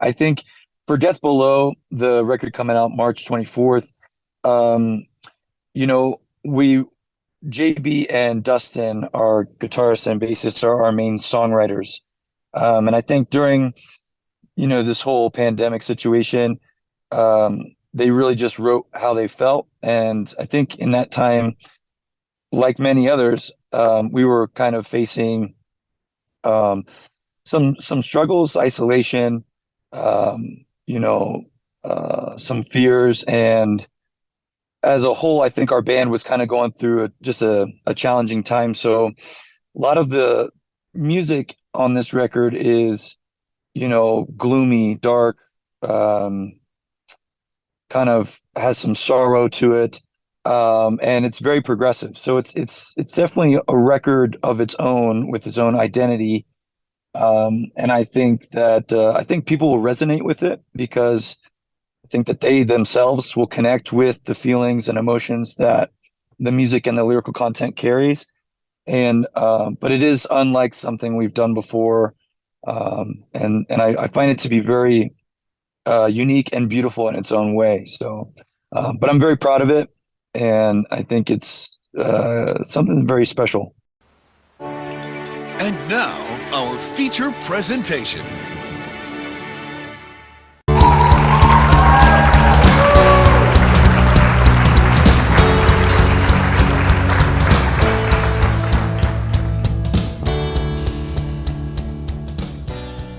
I think for Death Below, the record coming out March 24th, um, you know, we JB and Dustin, our guitarist and bassist, are our main songwriters. And I think during, this whole pandemic situation, they really just wrote how they felt. And I think in that time, like many others, we were kind of facing um, some struggles, isolation, um, you know, some fears, and as a whole, I think our band was kind of going through just a challenging time. So a lot of the music on this record is, gloomy, dark, um, kind of has some sorrow to it, and it's very progressive. So it's definitely a record of its own with its own identity. And I think people will resonate with it because I think that they themselves will connect with the feelings and emotions that the music and the lyrical content carries. And but it is unlike something we've done before, and I find it to be very unique and beautiful in its own way. So, but I'm very proud of it, and I think it's something very special. And now, our feature presentation.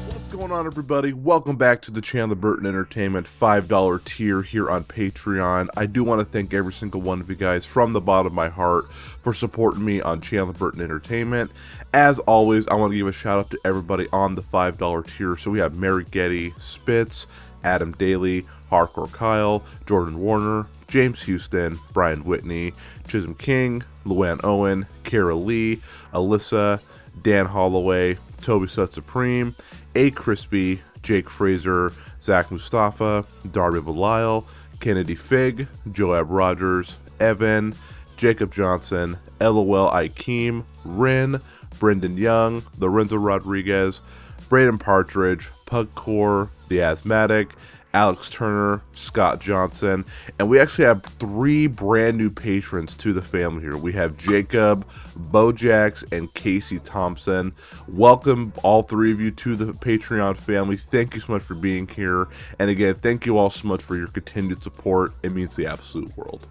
What's going on, everybody? Welcome back to the Chandler Burton Entertainment $5 tier here on Patreon. I do want to thank every single one of you guys from the bottom of my heart for supporting me on Chandler Burton Entertainment. As always, I want to give a shout out to everybody on the $5 tier. So we have Mary Getty, Spitz, Adam Daly, Hardcore Kyle, Jordan Warner, James Houston, Brian Whitney, Chisholm King, Luann Owen, Kara Lee, Alyssa, Dan Holloway, Toby Sut Supreme, A. Crispy, Jake Fraser, Zach Mustafa, Darby Belial, Kennedy Fig, Joab Rogers, Evan, Jacob Johnson, LOL Ikeem, Rin, Brendan Young, Lorenzo Rodriguez, Braden Partridge, Pugcore, The Asthmatic, Alex Turner, Scott Johnson, and we actually have 3 brand new patrons to the family here. We have Jacob, Bojax, and Casey Thompson. Welcome all 3 of you to the Patreon family. Thank you so much for being here. And again, thank you all so much for your continued support. It means the absolute world.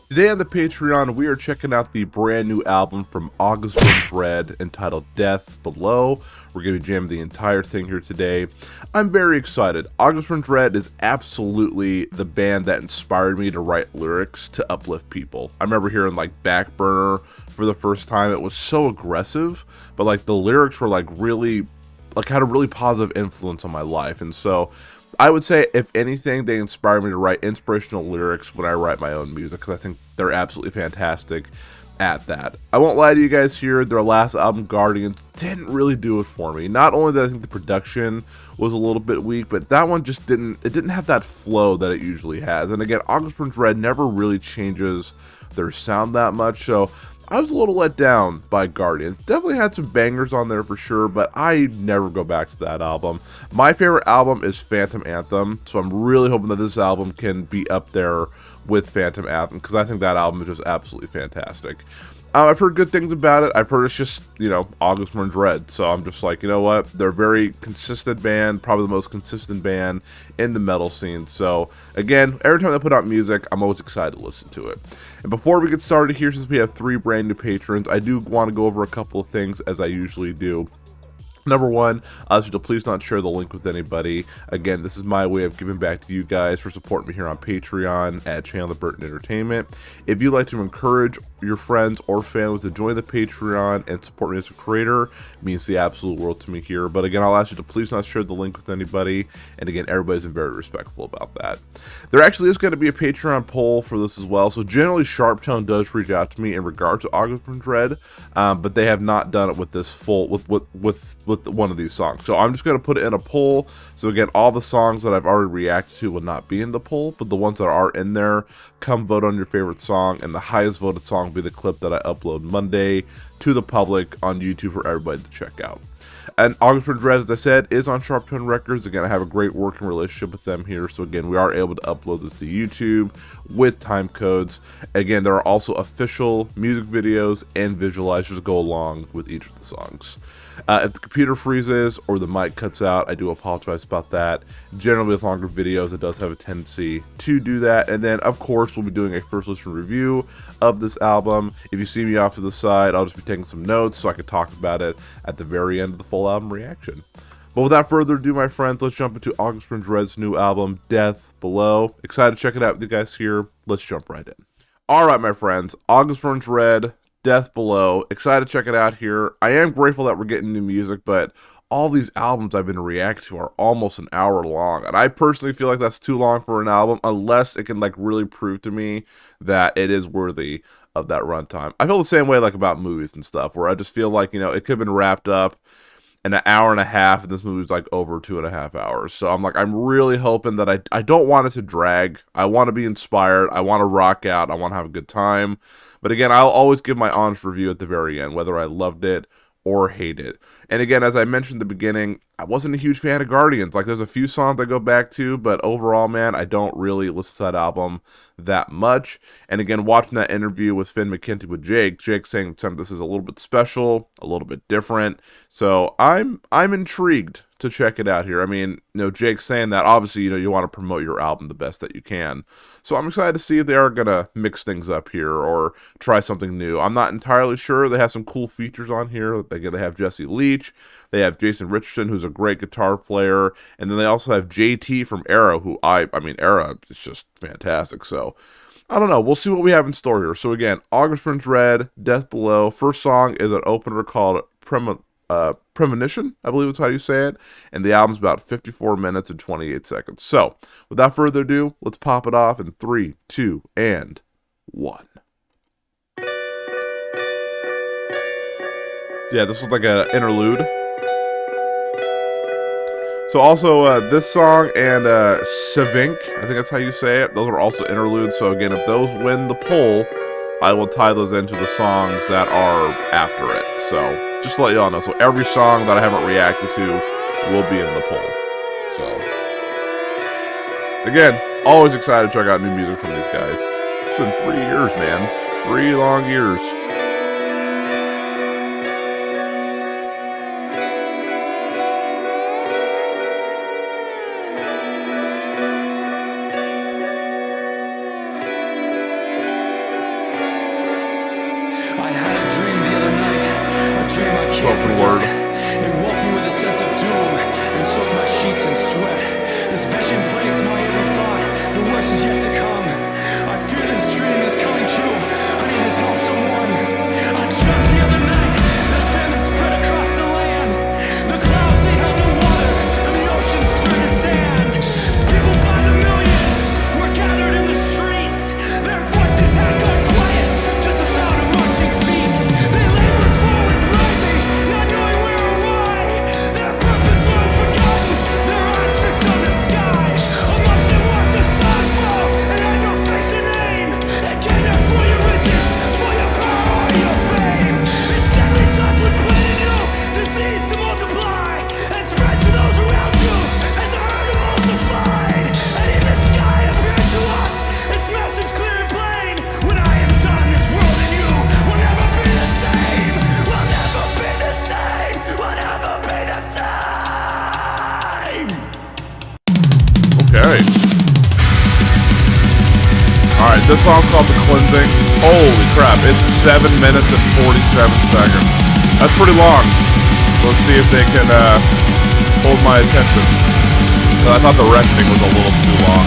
Today on the Patreon, we are checking out the brand new album from August Burns Red entitled Death Below. We're going to jam the entire thing here today. I'm very excited. August Burns Red is absolutely the band that inspired me to write lyrics to uplift people. I remember hearing like Backburner for the first time. It was so aggressive, but like the lyrics were like really, like had a really positive influence on my life. And so I would say, if anything, they inspire me to write inspirational lyrics when I write my own music, because I think they're absolutely fantastic at that. I won't lie to you guys here, their last album, Guardians, didn't really do it for me. Not only that I think the production was a little bit weak, but that one just didn't have that flow that it usually has. And again, August Burns Red never really changes their sound that much, so I was a little let down by Guardians. Definitely had some bangers on there for sure, but I never go back to that album. My favorite album is Phantom Anthem, so I'm really hoping that this album can be up there with Phantom Anthem, because I think that album is just absolutely fantastic. I've heard good things about it. I've heard it's just, August Burns Red. So I'm just like, you know what? They're a very consistent band, probably the most consistent band in the metal scene. So again, every time they put out music, I'm always excited to listen to it. And before we get started here, since we have 3 brand new patrons, I do want to go over a couple of things as I usually do. Number one, so please not share the link with anybody. Again, this is my way of giving back to you guys for supporting me here on Patreon at Chandler Burton Entertainment. If you'd like to encourage your friends or family to join the Patreon and support me as a creator, it means the absolute world to me here. But again, I'll ask you to please not share the link with anybody. And again, everybody's been very respectful about that. There actually is going to be a Patreon poll for this as well. So generally, Sharptone does reach out to me in regards to August Burns Red, but they have not done it with this full with one of these songs. So I'm just going to put it in a poll. So again, all the songs that I've already reacted to will not be in the poll, but the ones that are in there, come vote on your favorite song, and the highest voted song will be the clip that I upload Monday to the public on YouTube for everybody to check out. And August Burns Red, as I said, is on Sharp Tone Records. Again, I have a great working relationship with them here. So again, we are able to upload this to YouTube with time codes. Again, there are also official music videos and visualizers go along with each of the songs. If the computer freezes or the mic cuts out, I do apologize about that. Generally with longer videos, it does have a tendency to do that. And then, of course, we'll be doing a first listen review of this album. If you see me off to the side, I'll just be taking some notes so I can talk about it at the very end of the full album reaction. But without further ado, my friends, let's jump into August Burns Red's new album, Death Below. Excited to check it out with you guys here. Let's jump right in. All right, my friends, August Burns Red, Death Below. Excited to check it out here. I am grateful that we're getting new music, but all these albums I've been reacting to are almost an hour long, and I personally feel like that's too long for an album unless it can like really prove to me that it is worthy of that runtime. I feel the same way like about movies and stuff, where I just feel like, you know, it could have been wrapped up in an hour and a half, and this movie's like over 2.5 hours. So I'm like, I'm really hoping that I don't want it to drag. I want to be inspired. I want to rock out. I want to have a good time. But again, I'll always give my honest review at the very end, whether I loved it or hate it. And again, as I mentioned in the beginning, I wasn't a huge fan of Guardians. Like, there's a few songs I go back to, but overall, man, I don't really listen to that album that much. And again, watching that interview with Finn McKenty with Jake saying this is a little bit special, a little bit different. So I'm intrigued to check it out here. I mean, you know, Jake's saying that obviously, you know, you want to promote your album the best that you can. So I'm excited to see if they are going to mix things up here or try something new. I'm not entirely sure. They have some cool features on here. Again, they have Jesse Leach. They have Jason Richardson, who's a great guitar player. And then they also have JT from Era, who I mean, Era is just fantastic. So I don't know. We'll see what we have in store here. So again, August Burns Red, Death Below. First song is an opener called Premonition, I believe is how you say it, and the album's about 54 minutes and 28 seconds. So, without further ado, let's pop it off in 3, 2, and 1. Yeah, this is like an interlude. So also, this song and Sevink, I think that's how you say it, those are also interludes. So again, if those win the poll, I will tie those into the songs that are after it. So just to let y'all know. So every song that I haven't reacted to will be in the poll. So again, always excited to check out new music from these guys. It's been 3 years, man. 3 long years. Spoken word. It woke me with a sense of doom and soaked my sheets in sweat. This vision plagues my every thought. The worst is yet to come. I fear this dream is coming true. I need to tell someone. I dreamt the other night that famine spread across the land. The clouds, they held no water, and the oceans turned to sand. People by the millions were gathered in the streets. Their voices had gone quiet, just the sound of marching feet. They labored forward blindly, not knowing where or why. Their purpose long forgotten, their eyes fixed on the sky. Amongst them walked a sidewalk, and had no face or name. It came not for your riches, for your power or your fame. Its deadly touch would plain you, disease to multiply, and spread to those around you, as the herd emulsified. And in the sky appeared to us, its message clear and plain. When I am done, this world and you will never be the same. Will never be the same. Will never be the same. Okay. Alright, this song's called The Cleansing. Holy crap, it's 7 minutes and 47 seconds. That's pretty long. Let's see if they can hold my attention. 'Cause I thought the reckoning was a little too long.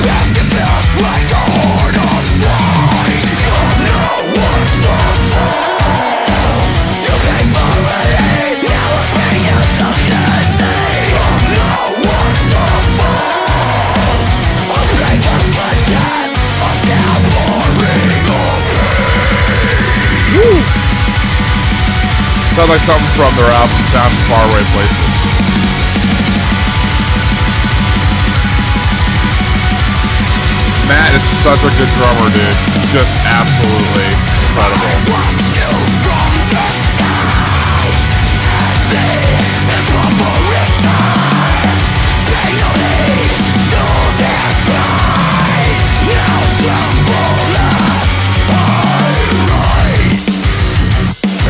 Basket feels like a horn. Sounds like something from their album Sound from Faraway Places. Matt is such a good drummer, dude. Just absolutely incredible.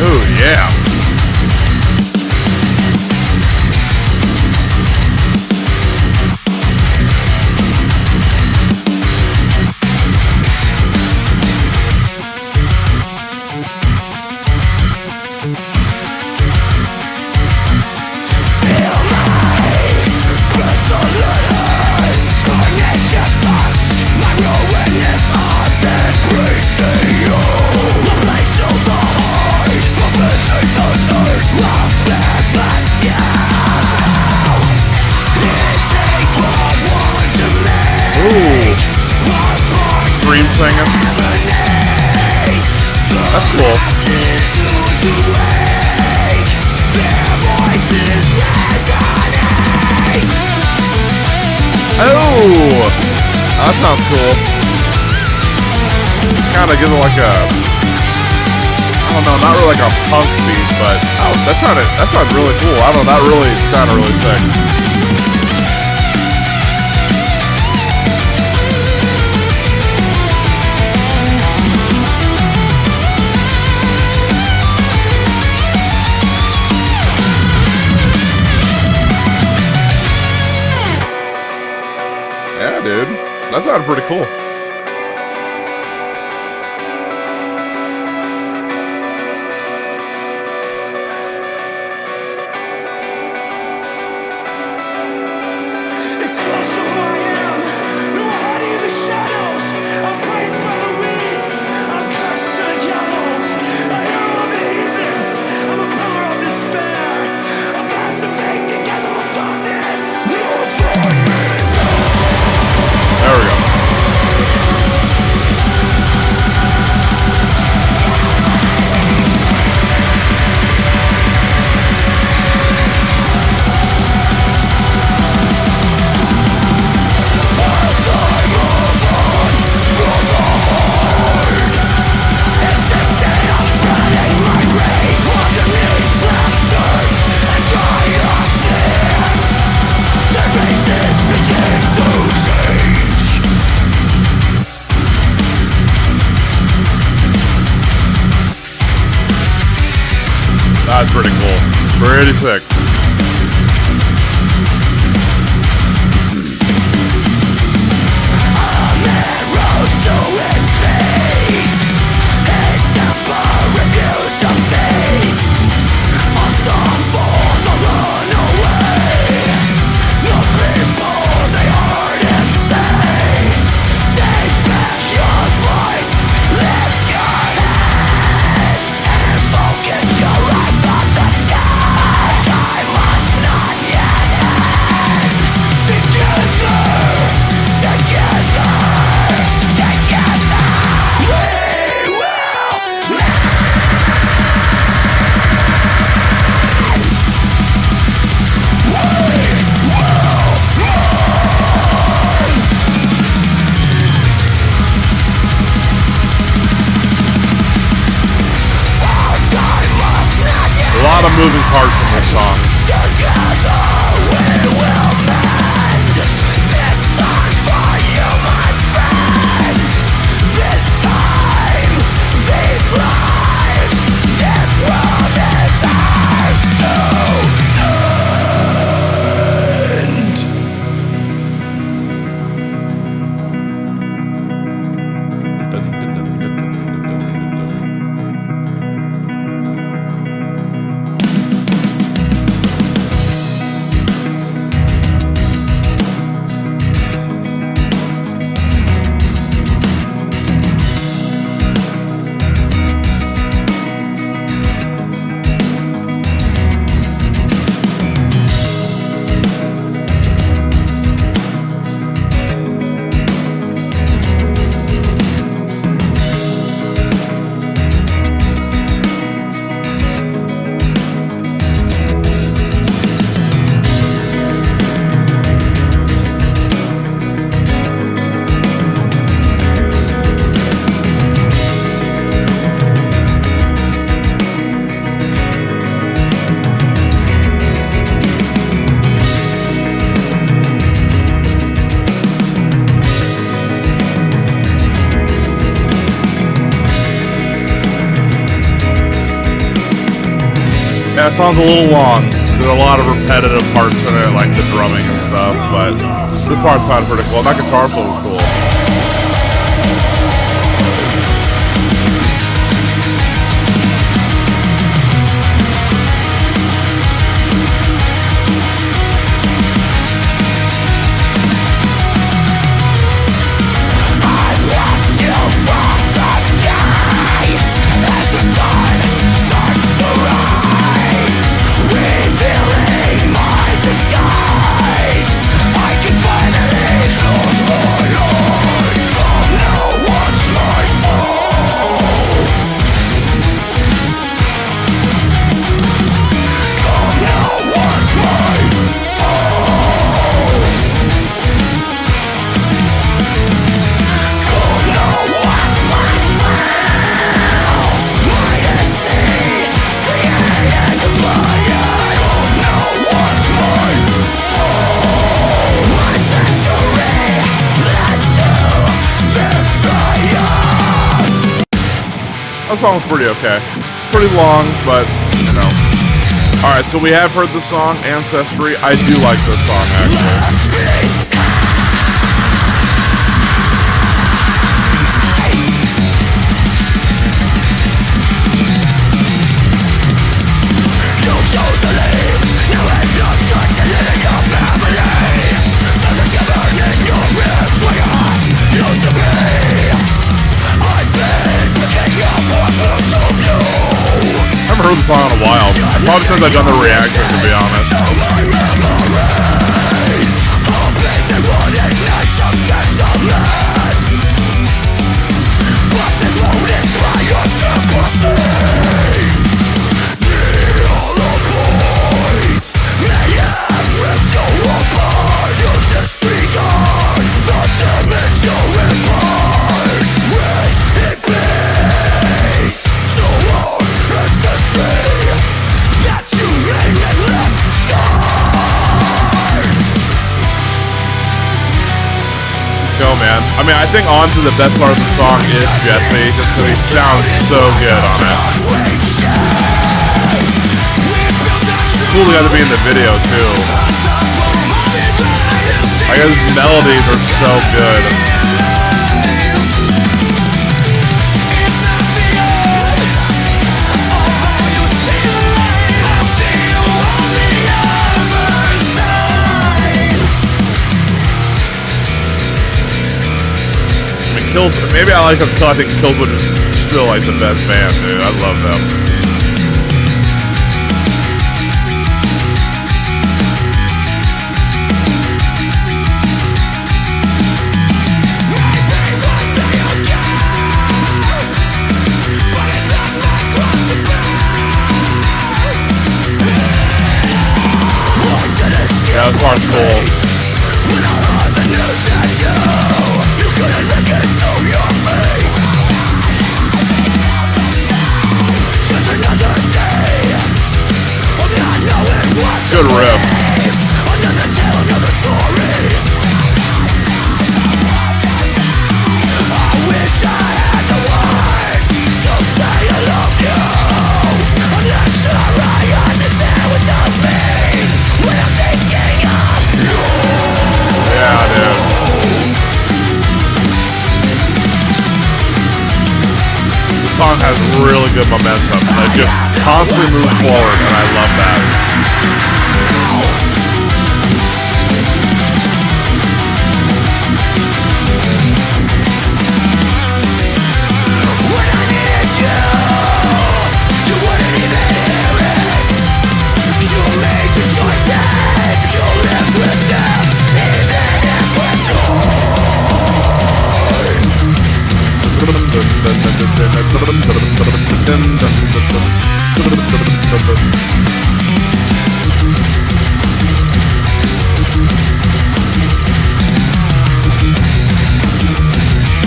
Oh, yeah. Scream singing. That's cool. Oh, that sounds cool. Kind of gives it like a, I don't know, not really like a punk beat, but oh, that sounded really cool. I don't know, that really sounded really sick. Yeah, dude. That sounded pretty cool. That's pretty cool. Pretty sick. A lot of moving parts in this song. Yeah, it sounds a little long. There's a lot of repetitive parts in it, like the drumming and stuff, but this part sounded pretty cool. That guitar solo was cool. That song's pretty okay. Pretty long, but, you know. Alright, so we have heard the song, Ancestry. I do like this song, actually. I haven't heard the song in a while. Probably since I've done the reaction, to be honest. Man. I mean, I think on to the best part of the song is Jesse, just because he sounds so good on it. Cool to be in the video, too. I guess his melodies are so good. Maybe I like them until I think Killswood is still like the best band, dude. I love them. Yeah, this part's cool. Good riff. Yeah, dude. The song has really good momentum. It just constantly moves forward, and I love that.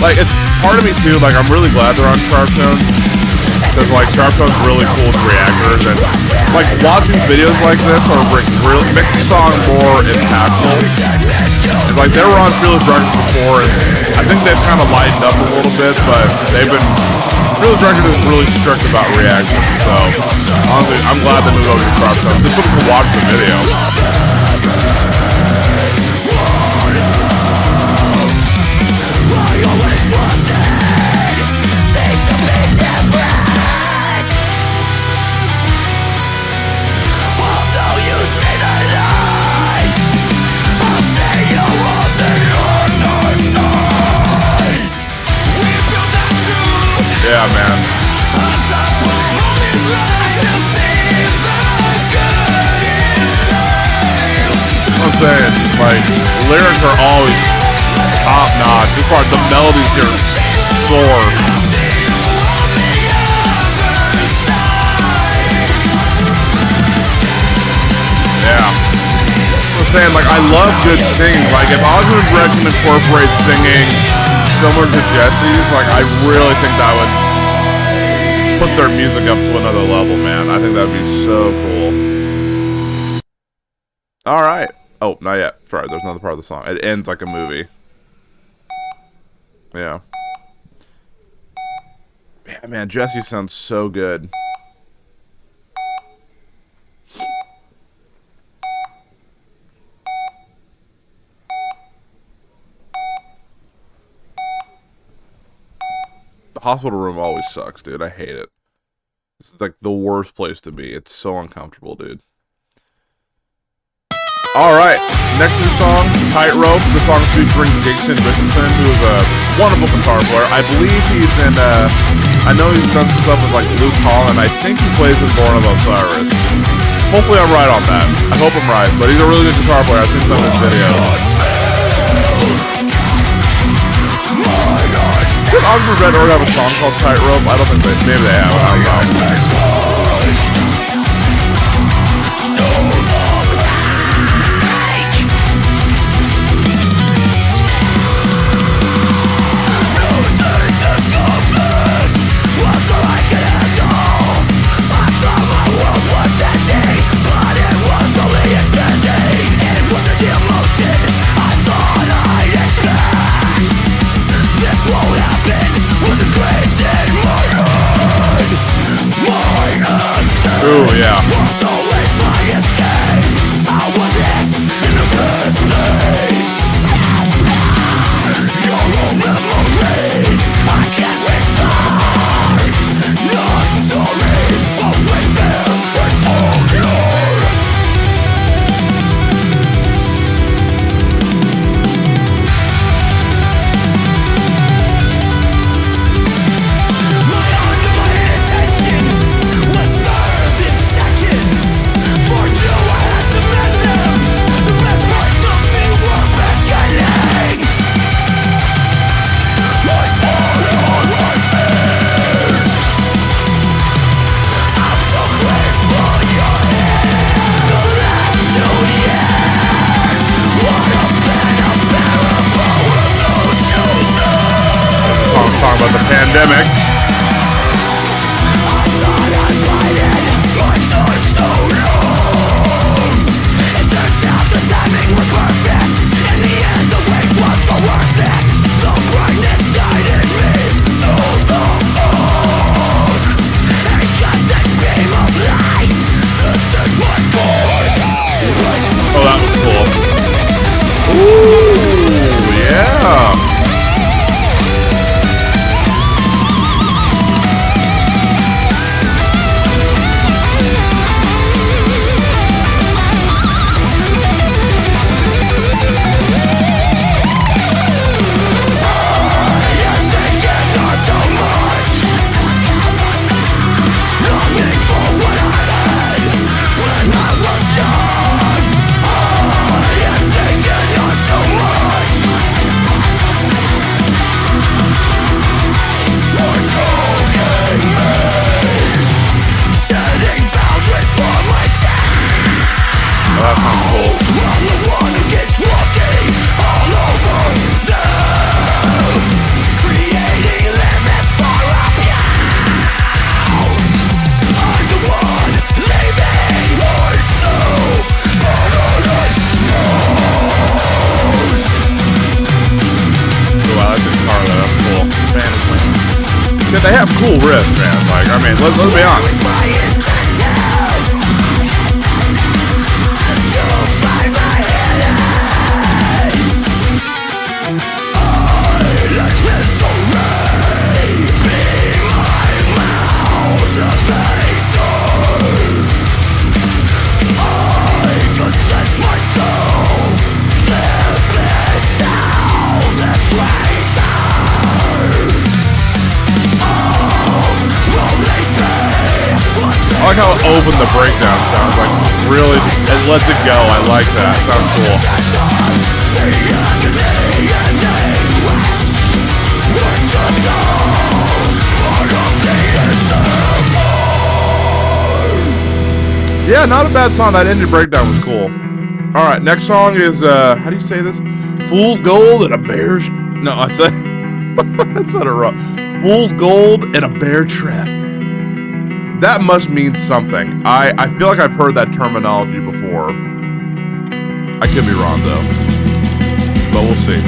Like, it's part of me too, like, I'm really glad they're on Sharp Tones, because, like, Sharp Tones really cool with reactors, and, like, watching videos like this are really, makes the song more impactful. Like, they were on Fearless Records before, and I think they've kind of lightened up a little bit, but they've been, Fearless Records is really strict about reactions, so Honestly, I'm glad they moved over to Sharp Tone, just so we can watch the video. Yeah, man. I'm saying, like, lyrics are always top notch. This part, the melodies here soar. Yeah. I'm saying, like, I love good singing. Like, if Osmond Breck can incorporate singing similar to Jesse's, like, I really think that would put their music up to another level, man. I think that'd be so cool. Alright. Oh, not yet. Sorry, there's another part of the song. It ends like a movie. Yeah. Yeah, man, Jesse sounds so good. The hospital room always sucks, dude. I hate it. This is like the worst place to be. It's so uncomfortable, dude. Alright, next new song, Tightrope. The song is featuring Jason Richardson, who is a wonderful guitar player. I believe he's in, I know he's done some stuff with like Luke Hall, and I think he plays in Born of Osiris. Hopefully I'm right on that. I hope I'm right, but he's a really good guitar player. I've seen some of his videos. Did Osmond Red Org have a song called Tightrope? I don't think they, maybe they have, I don't know. Ooh, yeah. About the pandemic. Oh, that was cool. Ooh, yeah. They have cool riffs, man. Like, I mean, let's be honest. I like how open the breakdown sounds. Like, really, it lets it go. I like that. Sounds cool. Yeah, not a bad song. That ending breakdown was cool. Alright, next song is, how do you say this? Fool's Gold and a Bear's... No, I said... I said it wrong. Fool's Gold and a Bear Trap. That must mean something. I feel like I've heard that terminology before. I could be wrong, though. But we'll see.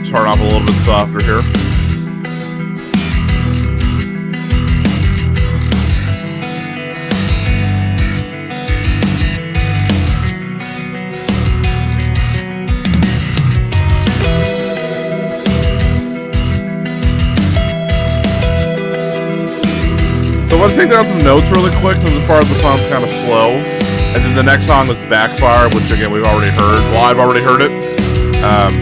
Start off a little bit softer here. So I want to take down some notes really quick since this part of the song's kind of slow. And then the next song is Backfire, which again we've already heard. Well, I've already heard it.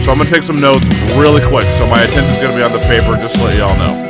So I'm going to take some notes really quick. So my attention's going to be on the paper, just to let y'all know.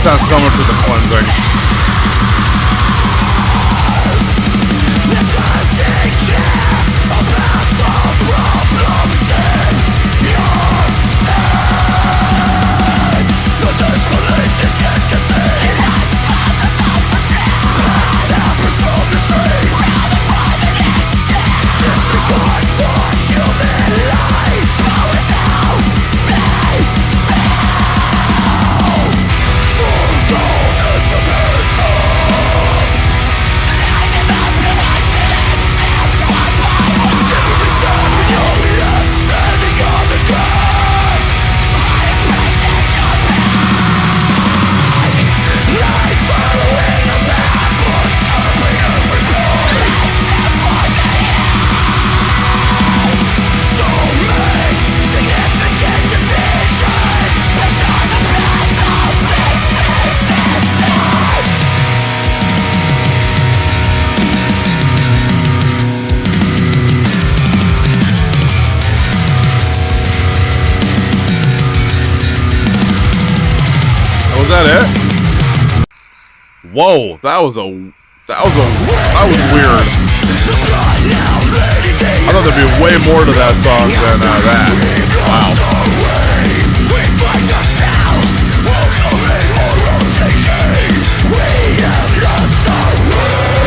Sounds similar to the cleansing. Was that it? Whoa, that was weird. I thought there'd be way more to that song than that. Wow.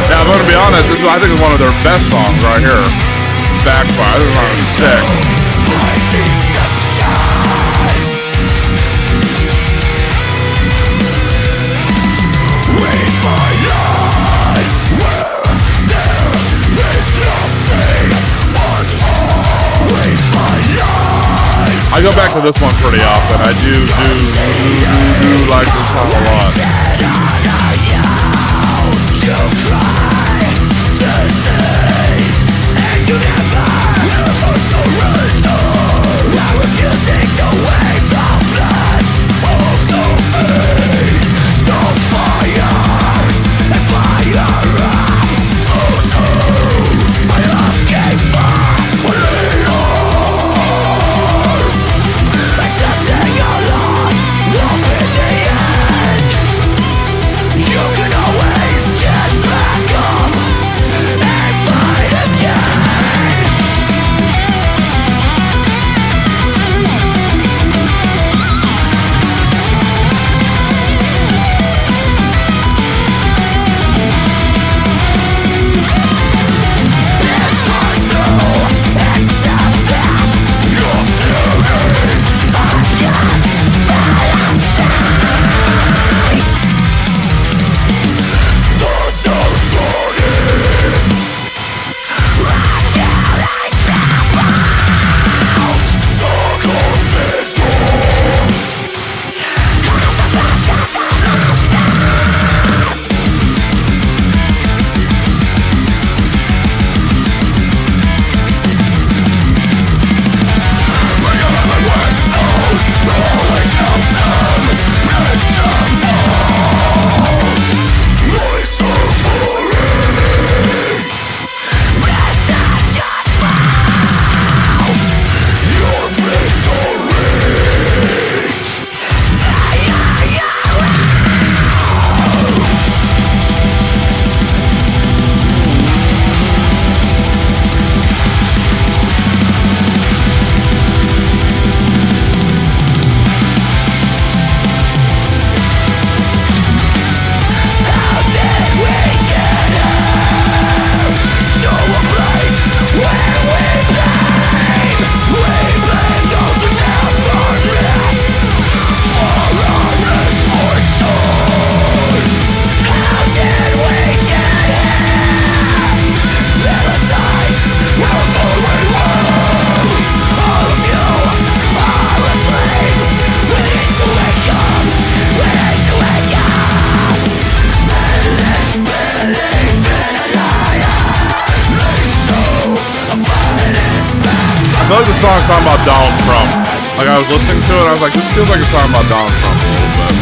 Now, I'm gonna be honest, this is, I think, is one of their best songs right here. Backfire. This song is sick. I go back to this one pretty often. I do like this song a lot. feel like the song's talking about Donald Trump. Like, I was listening to it, and I was like, this feels like it's talking about Donald Trump a little bit.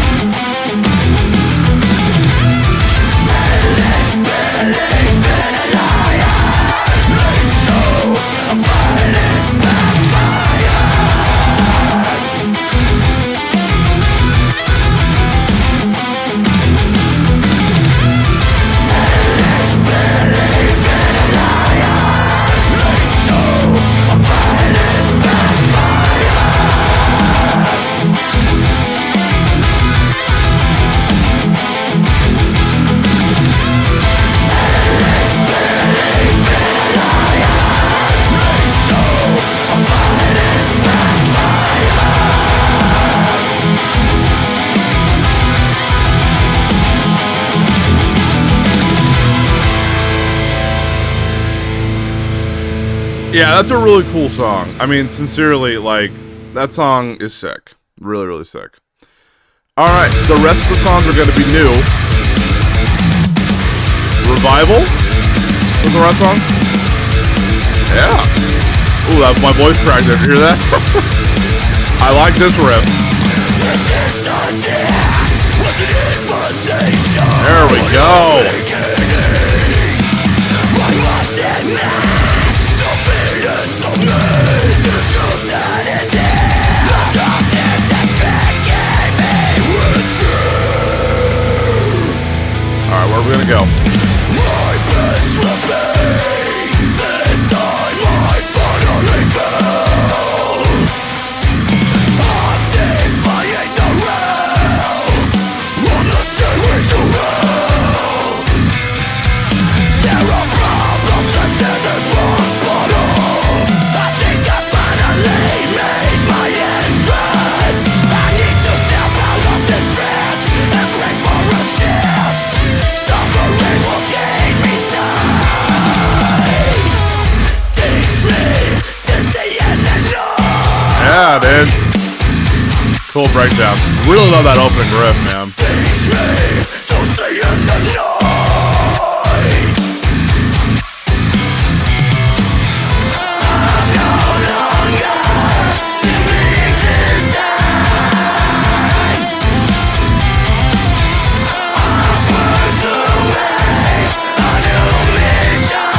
Yeah, that's a really cool song. I mean, sincerely, like, that song is sick. Really, really sick. Alright, the rest of the songs are going to be new. Revival? Was the right song? Yeah. Ooh, that, my voice cracked there. Did you hear that? I like this riff. There we go. Alright, where are we gonna go? My best will be this time I finally fell. I'm defying the rails on the stairway to hell. There are problems and then there's rock bottom. I think I finally made my entrance. I need to step out of this trance and break for a shift. Suffering will gain me sight. Teach me to see in the night. Yeah, dude. Cool breakdown. Really love that opening riff, man. Teach me to see in the night. I'm no longer simply existing. I'm pursuing a new mission.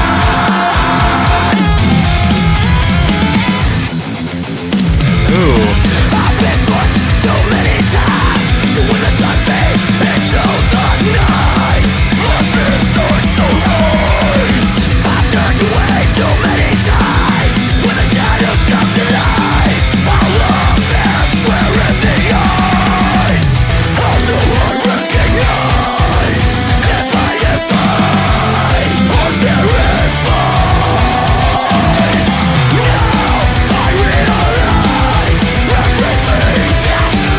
Ooh. I've been pushed too many times to when the sun fades into the night. My fears start to rise. I've turned away too many times. When the shadows come to life, I'll look them square in the eyes. How do I recognize if I am fine or verified? Now I realize everything's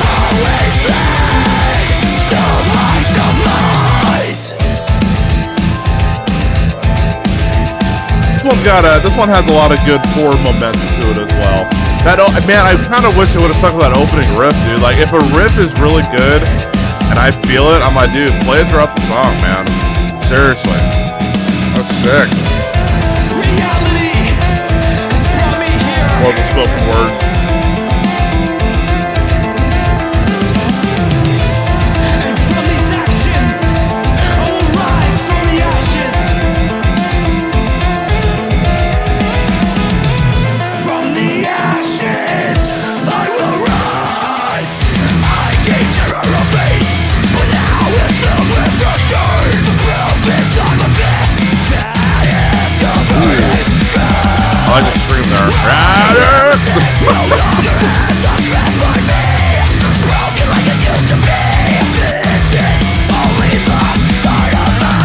always been to my demise. This one has a lot of good forward momentum to it as well. That man, I kind of wish it would have stuck with that opening riff, dude. Like, if a riff is really good and I feel it, I'm like, dude, play it throughout the song, man. Seriously, that's sick. Reality has brought me here. Love the spoken word. And from these actions, I will rise from the ashes. From the ashes, I will rise. I gave terror a face, but now it's filled with fractures. Real peace on my fist. That is covered. I like the scream there. No longer hands are grasped by me. Broken like it used to be. This is only the start of my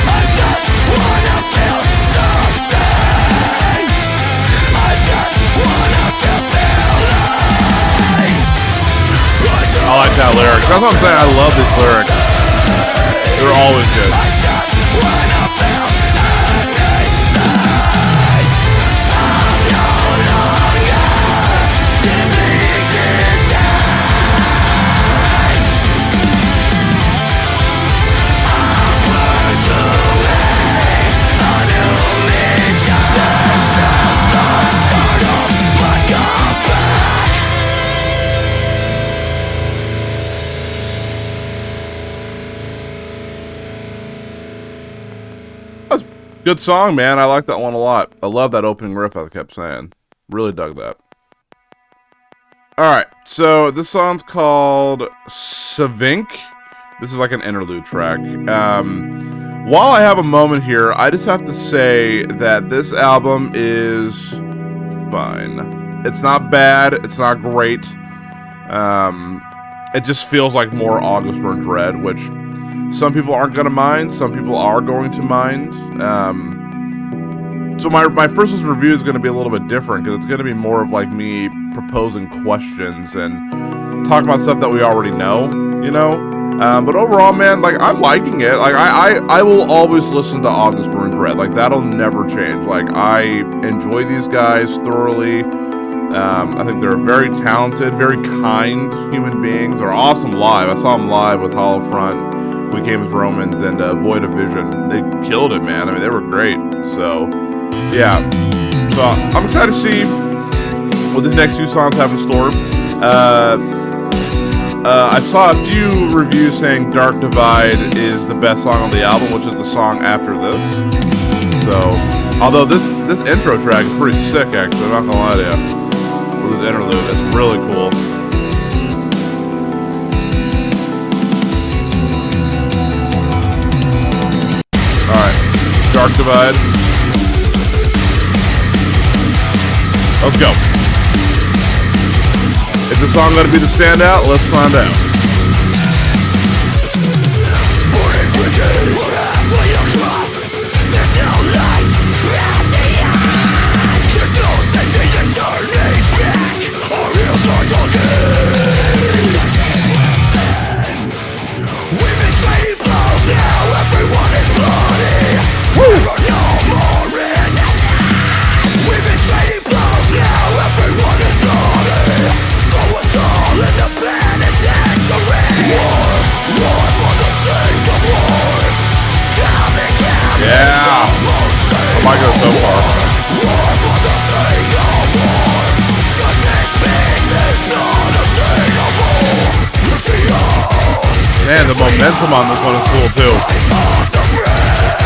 I just wanna feel something. I just wanna feel feelings. I like that lyric. That's what I'm saying. I love these lyrics. They're always good. I just wanna feel Good song, man. I like that one a lot. I love that opening riff, I kept saying. Really dug that. Alright, so this song's called Sevink. This is like an interlude track. While I have a moment here, I just have to say that this album is fine. It's not bad. It's not great. It just feels like more August Burnt Red, which some people aren't going to mind. Some people are going to mind. So my first listen review is going to be a little bit different because it's going to be more of like me proposing questions and talking about stuff that we already know, you know? But overall, man, like, I'm liking it. Like, I will always listen to August Burnt Red. Like, that'll never change. Like, I enjoy these guys thoroughly. I think they're very talented, very kind human beings. They're awesome live. I saw them live with Hollowfront, We Came as Romans, and Void of Vision. They killed it, man. I mean, they were great. So, yeah. So, I'm excited to see what the next few songs have in store. I saw a few reviews saying Dark Divide is the best song on the album, which is the song after this. So, although this intro track is pretty sick, actually, I'm not gonna lie to you. With this interlude, it's really cool. Alright, Dark Divide. Let's go. Is the song gonna be the standout? Let's find out. Yeah, I might go so far. Man, the momentum on this one is cool too.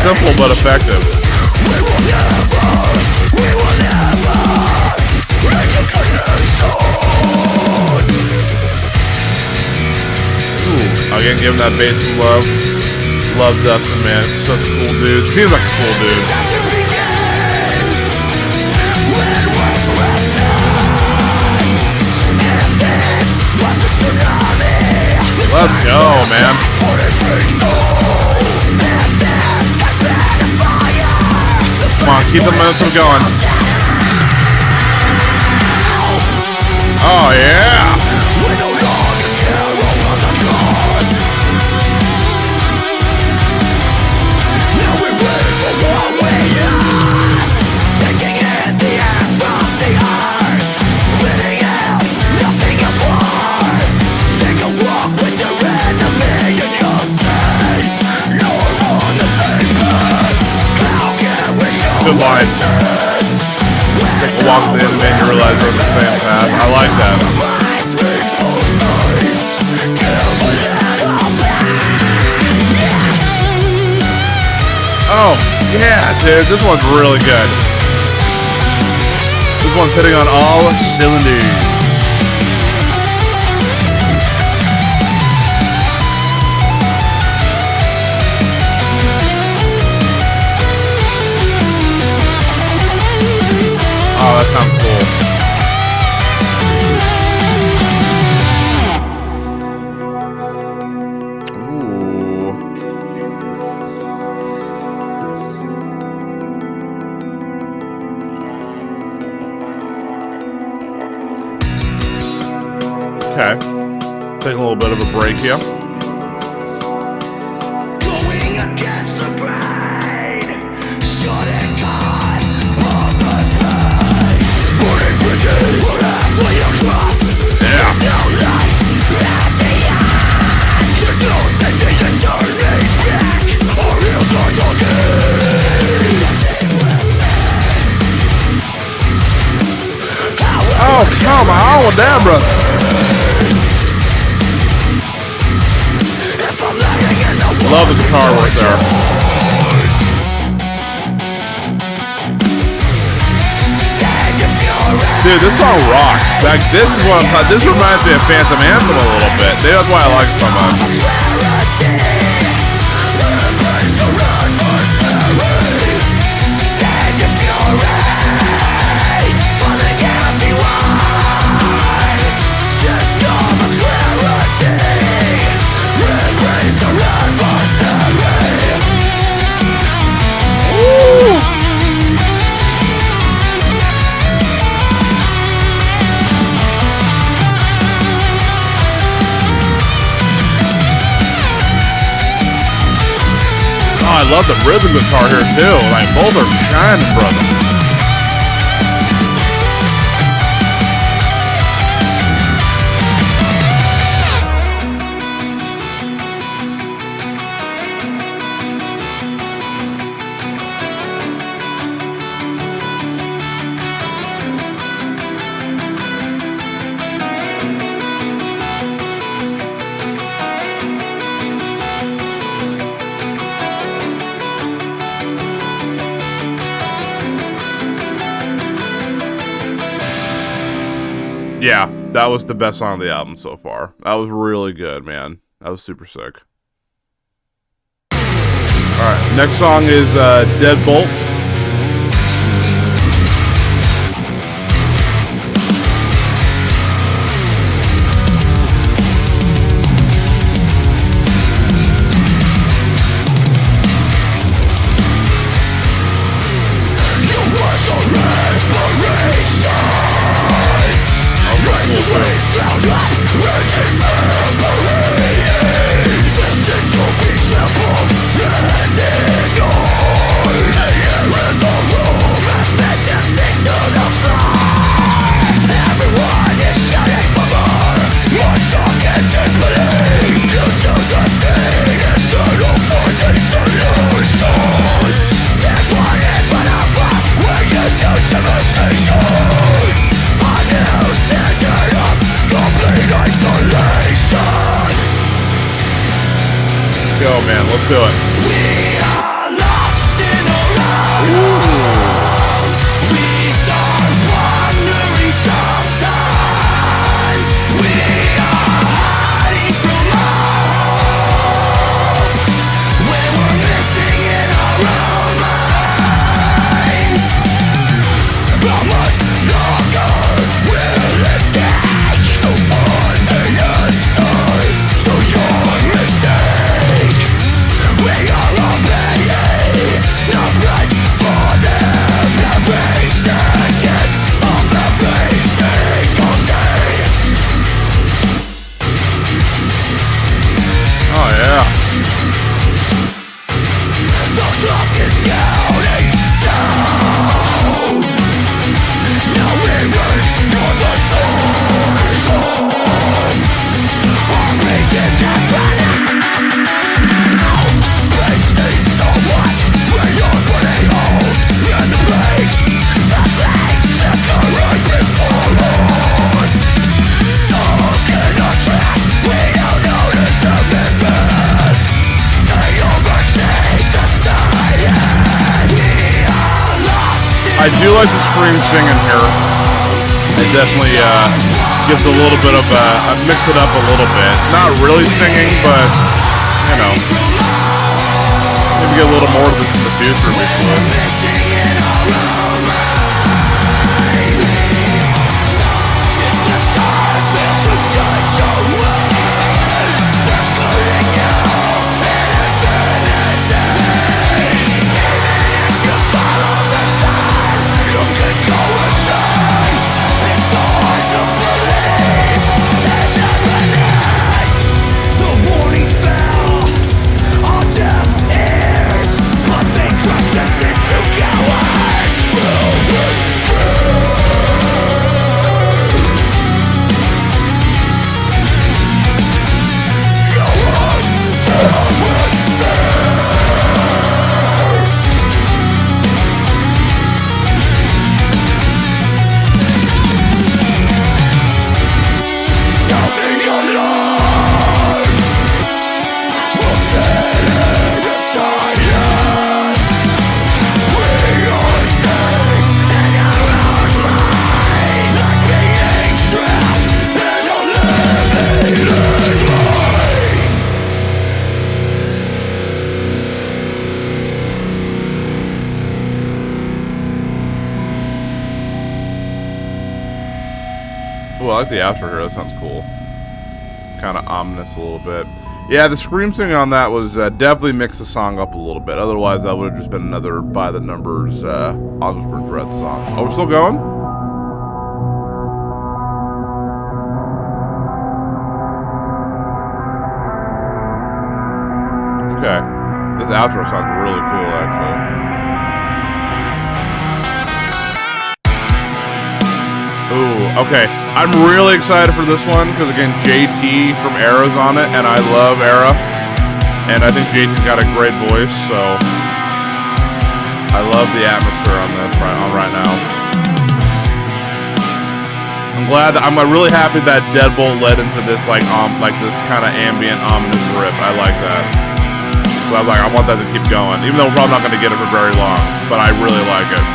Simple but effective. Ooh, again, giving that bass some love. Love Dustin, man. It's such a cool dude. Seems like a cool dude. Let's go, man. Come on, keep the momentum going. Oh, yeah. Good line. Take a walk with the enemy and you realize we're on the same path. I like that. Oh, yeah, dude. This one's really good. This one's hitting on all cylinders. Oh, that sounds cool. Ooh. Okay. Take a little bit of a break here. Going against the grain, shouldn't cause of the pain. Burning bridges, halfway across. Yeah. There's no light at the end. There's no safety in turning back. Our heels are talking. Oh, come on with that, brother. Love the guitar work there. Dude, this song rocks. Like, this is what I'm talking. This reminds me of Phantom Anthem a little bit. Maybe that's why I like it so much. I love the rhythm guitar here too. Like, both are shining, brother. Yeah, that was the best song of the album so far. That was really good, man. That was super sick. Alright, next song is Deadbolt. Go, man, let's do it. We are lost in our lives. We start wandering sometimes. We are hiding from our hope when we're missing in our own minds. How much longer will it take to find the answers to your mistake? We are all paying the price for them every second of every single day. Oh, yeah. The clock is counting down. Now we wait for the time home. Our patience has run out. We see so much beyond what they hold in the place. The things flickering before us. Stuck in a trap, we don't notice the movements. They overtake the silence. We are lost in I do like the scream singing here. It definitely gives a little bit of I mix it up a little bit. Not really singing, but, you know, maybe get a little more of this in the future if we could. missing in our own minds. The stars will forget your way. We're putting you in infinity. Even if you follow the sign, you can go insane. It's so hard to believe it's happening. The warning fell on deaf ears, but they crushed us into chaos. Ooh, I like the outro here. That sounds cool. Kind of ominous a little bit. Yeah, the scream singing on that was definitely mixed the song up a little bit. Otherwise, that would have just been another by the numbers August Burns Red song. Oh, we're still going? Okay. This outro sounds really cool, actually. Ooh, okay. I'm really excited for this one because, again, JT from Era's on it, and I love Era. And I think JT's got a great voice, so I love the atmosphere on this right now. I'm really happy that Deadbolt led into this like this kind of ambient, ominous riff. I like that. So I want that to keep going, even though we're probably not going to get it for very long. But I really like it.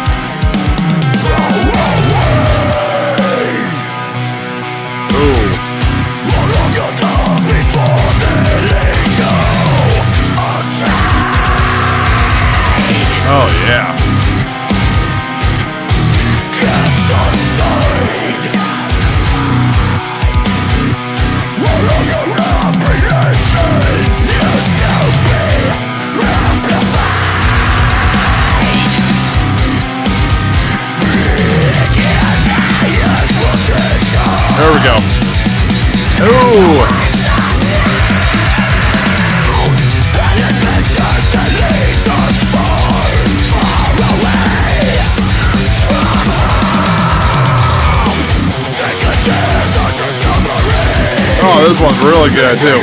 Ooh. Oh yeah. There we go. Ooh. Oh, this one's really good too.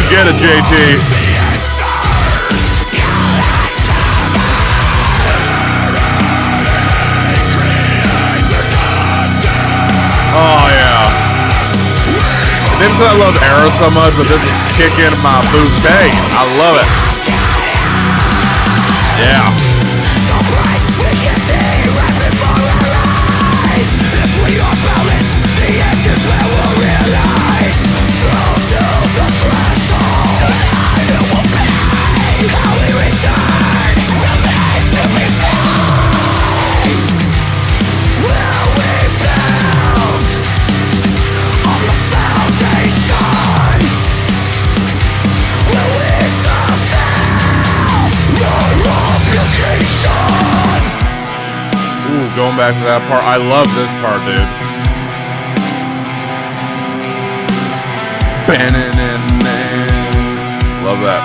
Get it, JT. Oh, yeah. Maybe because I love Era so much, but this is kicking my boots. Hey, I love it. Yeah. Going back to that part, I love this part, dude. Love that.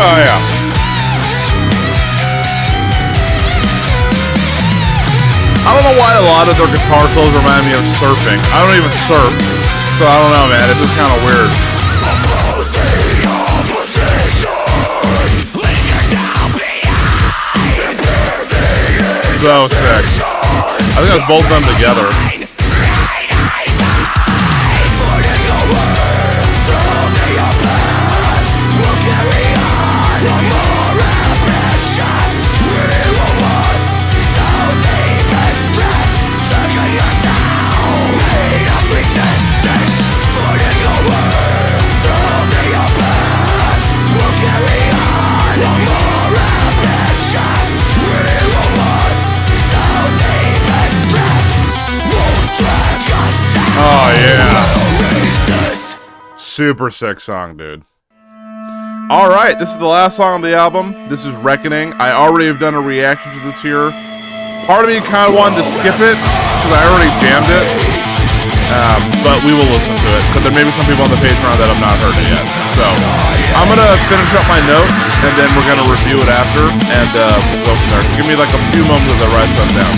Oh, yeah. I don't know why a lot of their guitar solos remind me of surfing. I don't even surf, so I don't know, man. It's just kind of weird. So sick. I think that's both of them together. Oh, yeah. Super sick song, dude. Alright, this is the last song on the album. This is Reckoning. I already have done a reaction to this here. Part of me kind of wanted to skip it, because I already jammed it. But we will listen to it, because there may be some people on the Patreon that have not heard it yet. So, I'm going to finish up my notes, and then we're going to review it after, and we'll go from there. So give me like a few moments as I write stuff down.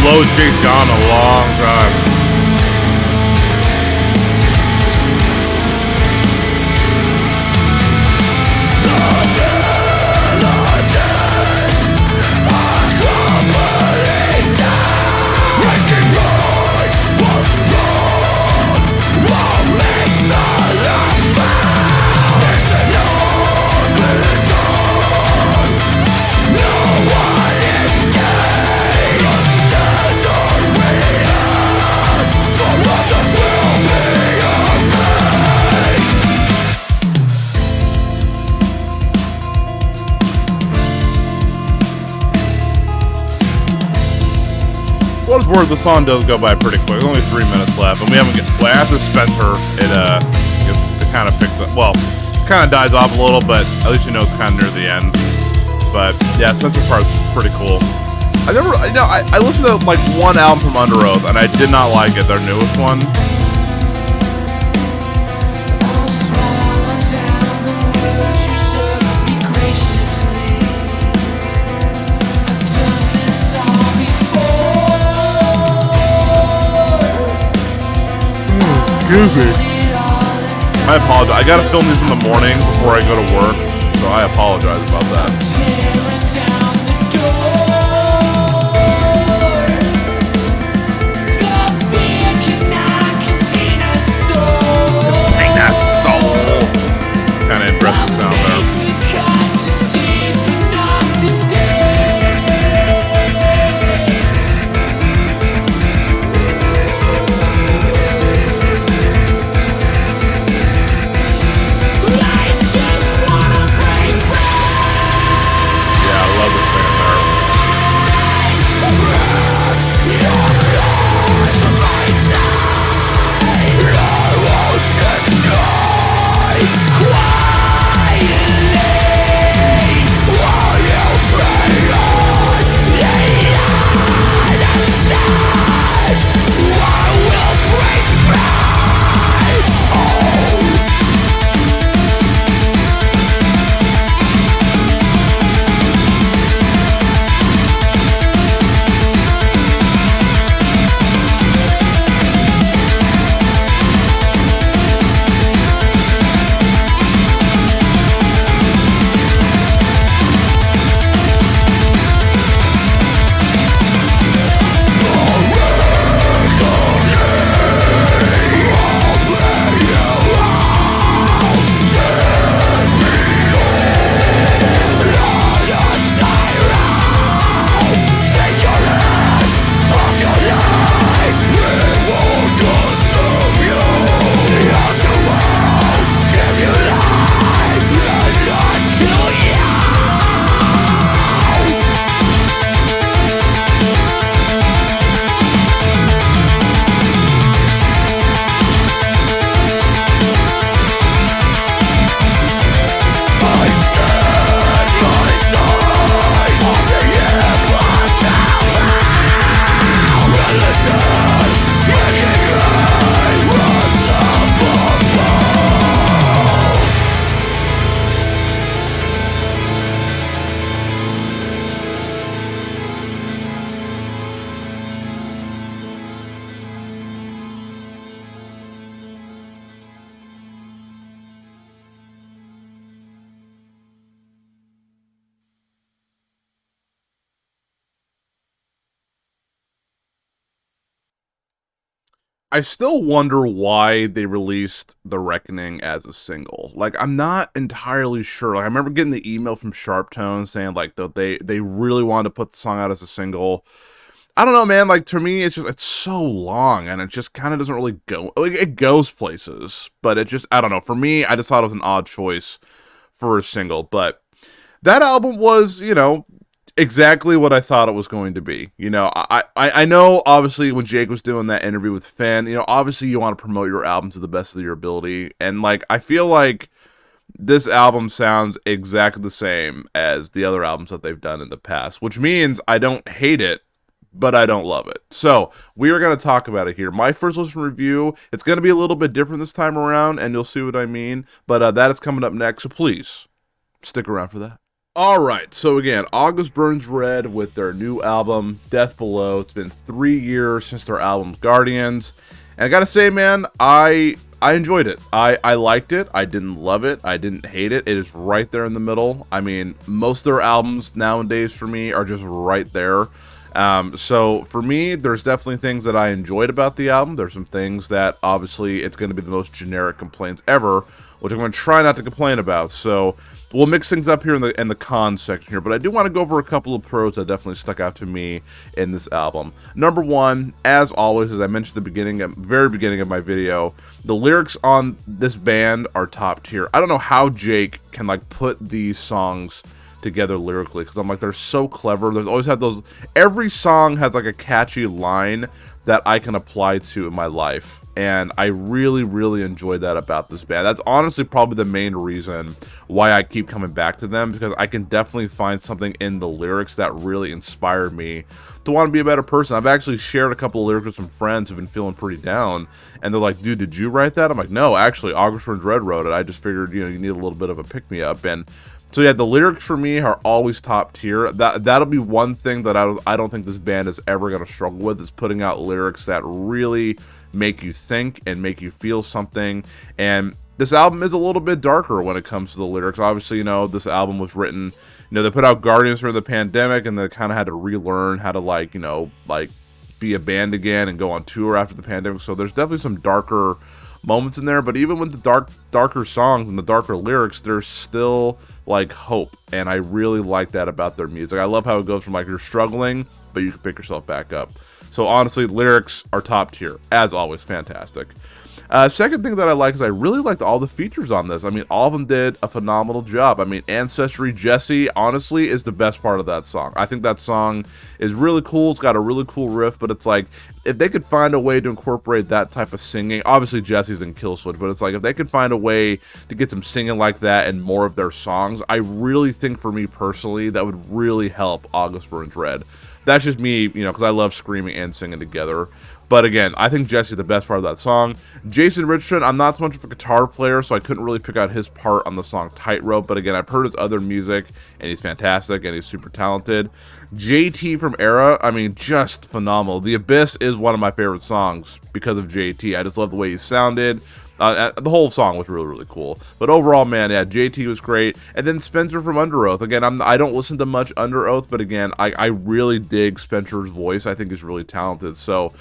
Low J's gone a long time. What is word, the song does go by pretty quick. Only 3 minutes left, and we haven't get. Well, after Spencer, it kind of picks up. Well, kind of dies off a little, but at least you know it's kind of near the end. But yeah, Spencer part's pretty cool. I listened to like one album from Under Oath, and I did not like it. Their newest one. Excuse me. I apologize. I gotta film these in the morning before I go to work, so I apologize about that. Contain that soul. Kind of interesting sound there. I still wonder why they released The Reckoning as a single. Like, I'm not entirely sure. Like, I remember getting the email from Sharptone saying, like, that they really wanted to put the song out as a single. I don't know, man. Like, to me, it's so long, and it just kind of doesn't really go. Like, it goes places, but it just, I don't know. For me, I just thought it was an odd choice for a single. But that album was, you know, exactly what I thought it was going to be. You know, I know, obviously, when Jake was doing that interview with Finn, you know, obviously you want to promote your album to the best of your ability. And, like, I feel like this album sounds exactly the same as the other albums that they've done in the past, which means I don't hate it, but I don't love it. So, we are going to talk about it here. My first listen review, it's going to be a little bit different this time around, and you'll see what I mean. But that is coming up next, so please, stick around for that. Alright, so again, August Burns Red with their new album, Death Below. It's been 3 years since their album, Guardians. And I gotta say, man, I enjoyed it. I liked it. I didn't love it. I didn't hate it. It is right there in the middle. I mean, most of their albums nowadays for me are just right there. So for me, there's definitely things that I enjoyed about the album. There's some things that obviously it's going to be the most generic complaints ever, which I'm going to try not to complain about. So we'll mix things up here in the cons section here, but I do want to go over a couple of pros that definitely stuck out to me in this album. Number one, as always, as I mentioned at the beginning, very beginning of my video, the lyrics on this band are top tier. I don't know how Jake can like put these songs together lyrically, because I'm like, they're so clever. There's always had those, every song has like a catchy line that I can apply to in my life, and I really, really enjoyed that about this band. That's honestly probably the main reason why I keep coming back to them, because I can definitely find something in the lyrics that really inspired me to want to be a better person. I've actually shared a couple of lyrics with some friends who've been feeling pretty down, and they're like, dude, did you write that? I'm like, no, actually, August Burns Red wrote it. I just figured, you know, you need a little bit of a pick-me-up. And So yeah, the lyrics for me are always top tier. That'll be one thing that I don't think this band is ever going to struggle with, is putting out lyrics that really make you think and make you feel something. And this album is a little bit darker when it comes to the lyrics. Obviously, you know, this album was written, you know, they put out Guardians during the pandemic, and they kind of had to relearn how to, like, you know, like be a band again and go on tour after the pandemic. So there's definitely some darker moments in there, but even with the darker songs and the darker lyrics, there's still like hope, and I really like that about their music. I love how it goes from like you're struggling, but you can pick yourself back up. So honestly, lyrics are top tier, as always, fantastic. Second thing that I like is I really liked all the features on this. I mean, all of them did a phenomenal job. I mean, Ancestry Jesse, honestly, is the best part of that song. I think that song is really cool. It's got a really cool riff, but it's like, if they could find a way to incorporate that type of singing, obviously Jesse's in Kill Switch, but it's like, if they could find a way to get some singing like that in more of their songs, I really think, for me personally, that would really help August Burns Red. That's just me, you know, because I love screaming and singing together. But again, I think Jesse's the best part of that song. Jason Richardson, I'm not so much of a guitar player, so I couldn't really pick out his part on the song Tightrope. But again, I've heard his other music, and he's fantastic, and he's super talented. JT from Era, I mean, just phenomenal. The Abyss is one of my favorite songs because of JT. I just love the way he sounded. The whole song was really, really cool. But overall, man, yeah, JT was great. And then Spencer from Under Oath. Again, I don't listen to much Under Oath, but again, I really dig Spencer's voice. I think he's really talented. So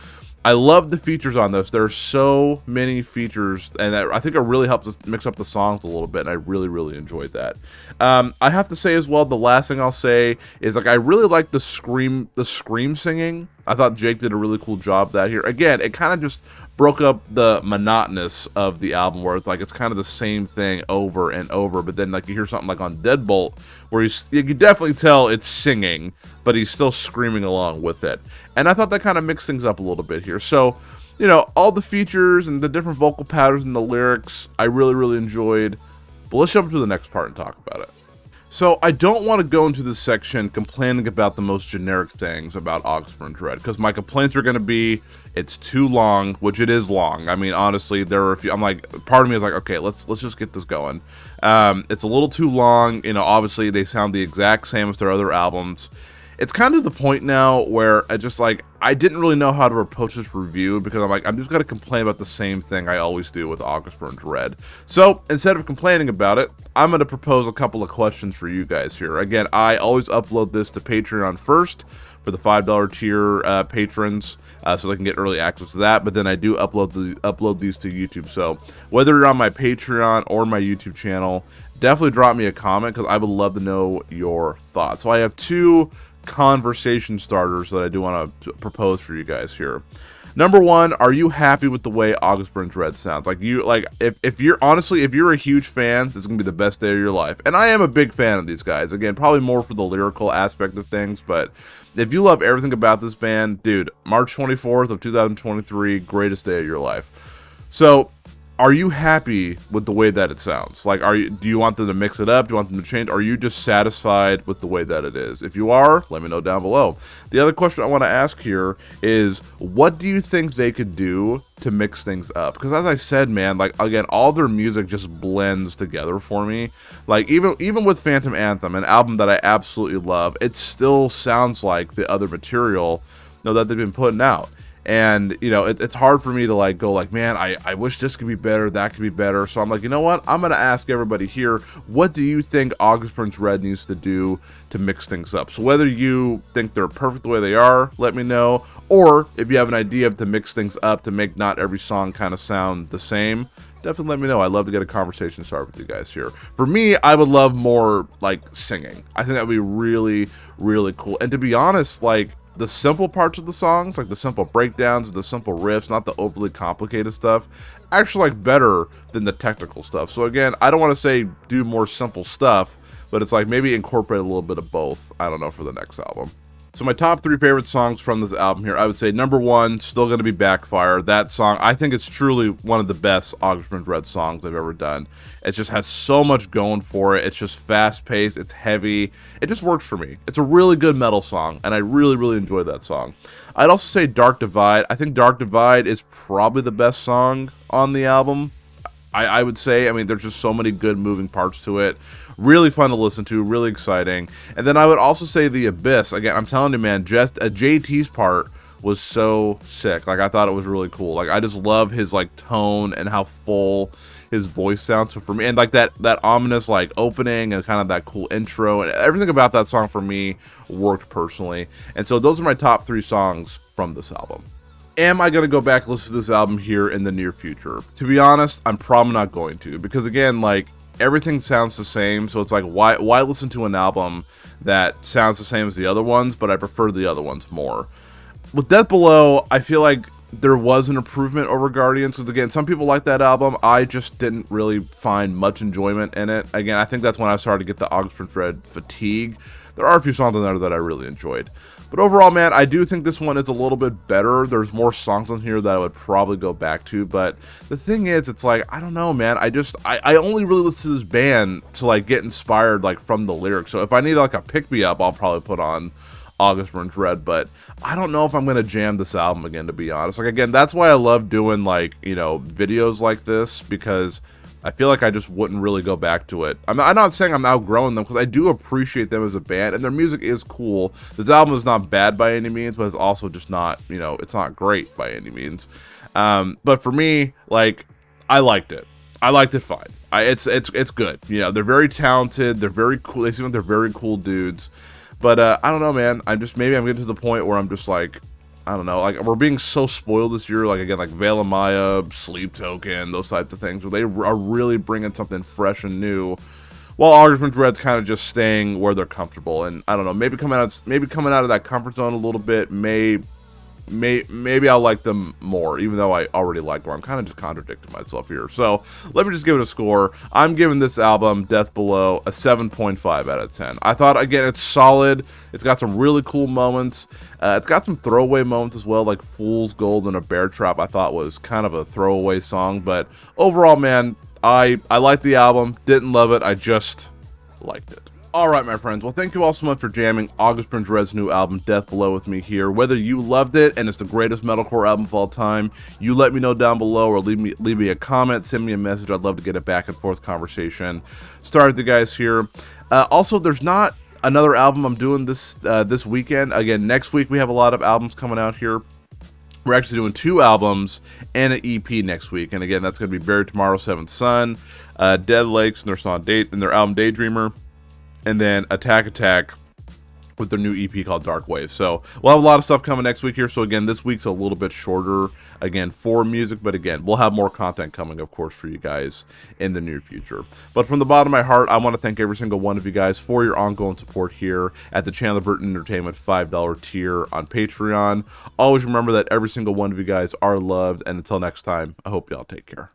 I love the features on this. There are so many features, and I think it really helps us mix up the songs a little bit, and I really, really enjoyed that. I have to say as well, the last thing I'll say is, like, I really like the scream singing. I thought Jake did a really cool job of that here. Again, it kind of just broke up the monotonous of the album, where it's like it's kind of the same thing over and over, but then like you hear something like on Deadbolt where you can definitely tell it's singing, but he's still screaming along with it. And I thought that kind of mixed things up a little bit here. So, you know, all the features and the different vocal patterns and the lyrics, I really, really enjoyed. But let's jump to the next part and talk about it. So I don't want to go into this section complaining about the most generic things about August Burns Red, because my complaints are going to be, it's too long, which it is long. I mean, honestly, there are a few, I'm like, part of me is like, okay, let's just get this going. It's a little too long. You know, obviously they sound the exact same as their other albums. It's kind of the point now where I didn't really know how to approach this review, because I'm like, I'm just going to complain about the same thing I always do with August Burns Red. So instead of complaining about it, I'm going to propose a couple of questions for you guys here. Again, I always upload this to Patreon first for the $5 tier patrons, so they can get early access to that. But then I do upload these to YouTube. So whether you're on my Patreon or my YouTube channel, definitely drop me a comment, because I would love to know your thoughts. So I have two conversation starters that I do want to propose for you guys here. Number one, are you happy with the way August Burns Red sounds? Like, if you're a huge fan, this is gonna be the best day of your life. And I am a big fan of these guys. Again, probably more for the lyrical aspect of things, but if you love everything about this band, dude, March 24th of 2023, greatest day of your life. So are you happy with the way that it sounds? Like, do you want them to mix it up? Do you want them to change? Are you just satisfied with the way that it is? If you are, let me know down below. The other question I want to ask here is, what do you think they could do to mix things up? Because as I said, man, like, again, all their music just blends together for me. Like, even with Phantom Anthem, an album that I absolutely love, it still sounds like the other material, you know, that they've been putting out. And, you know, it's hard for me to like go like, man, I wish this could be better, that could be better. So I'm like, you know what? I'm going to ask everybody here, what do you think August Burns Red needs to do to mix things up? So whether you think they're perfect the way they are, let me know. Or if you have an idea of to mix things up to make not every song kind of sound the same, definitely let me know. I'd love to get a conversation started with you guys here. For me, I would love more like singing. I think that would be really, really cool. And to be honest, like, the simple parts of the songs, like the simple breakdowns, the simple riffs, not the overly complicated stuff, actually like better than the technical stuff. So again, I don't want to say do more simple stuff, but it's like maybe incorporate a little bit of both. I don't know, for the next album. So my top 3 favorite songs from this album here, I would say number 1, still going to be Backfire. That song, I think it's truly one of the best August Burns Red songs I've ever done. It just has so much going for it. It's just fast-paced, it's heavy, it just works for me. It's a really good metal song, and I really, really enjoyed that song. I'd also say Dark Divide. I think Dark Divide is probably the best song on the album. I would say. I mean, there's just so many good moving parts to it. Really fun to listen to, really exciting. And then I would also say The Abyss. Again, I'm telling you, man, just JT's part was so sick. Like, I thought it was really cool. Like, I just love his like tone and how full his voice sounds. So for me, and like that ominous like opening and kind of that cool intro and everything about that song for me worked personally. And so those are my top 3 songs from this album. Am I going to go back and listen to this album here in the near future? To be honest, I'm probably not going to, because again, like, everything sounds the same, so it's like, why listen to an album that sounds the same as the other ones, but I prefer the other ones more. With Death Below, I feel like there was an improvement over Guardians, because again, some people like that album. I just didn't really find much enjoyment in it. Again, I think that's when I started to get the August Burns Red fatigue. There are a few songs on there that I really enjoyed. But overall, man, I do think this one is a little bit better. There's more songs on here that I would probably go back to. But the thing is, it's like, I don't know, man. I only really listen to this band to like get inspired like from the lyrics. So if I need like a pick-me-up, I'll probably put on August Burns Red. But I don't know if I'm going to jam this album again, to be honest. Like, again, that's why I love doing like, you know, videos like this, because I feel like I just wouldn't really go back to it. I'm not saying I'm outgrowing them, because I do appreciate them as a band, and their music is cool. This album is not bad by any means, but it's also just not, you know, it's not great by any means. But for me, like, I liked it. I liked it fine. It's good. You know, they're very talented. They're very cool. They seem like they're very cool dudes. But I don't know, man. Maybe I'm getting to the point where I'm just like, I don't know, like, we're being so spoiled this year, like, again, like Veil of Maya, Sleep Token, those types of things, where they are really bringing something fresh and new, while August Burns Red's kind of just staying where they're comfortable. And I don't know, maybe coming out of that comfort zone a little bit, maybe I'll like them more, even though I already like them. I'm kind of just contradicting myself here. So let me just give it a score. I'm giving this album, Death Below, a 7.5 out of 10. I thought, again, it's solid. It's got some really cool moments. It's got some throwaway moments as well, like Fool's Gold and A Bear Trap. I thought was kind of a throwaway song, but overall, man, I liked the album. Didn't love it. I just liked it. Alright, my friends, well, thank you all so much for jamming August Burns Red's new album, Death Below, with me here. Whether you loved it and it's the greatest metalcore album of all time, you let me know down below, or leave me a comment, send me a message. I'd love to get a back and forth conversation. Start with the guys here. Also, there's not another album I'm doing this weekend. Again, next week we have a lot of albums coming out here. We're actually doing 2 albums and an EP next week. And again, that's going to be Buried Tomorrow, Seventh Son, Dead Lakes and their album Daydreamer, and then Attack with their new EP called Dark Wave. So we'll have a lot of stuff coming next week here. So again, this week's a little bit shorter, again, for music, but again, we'll have more content coming, of course, for you guys in the near future. But from the bottom of my heart, I want to thank every single one of you guys for your ongoing support here at the Chandler Burton Entertainment $5 tier on Patreon. Always remember that every single one of you guys are loved, and until next time, I hope y'all take care.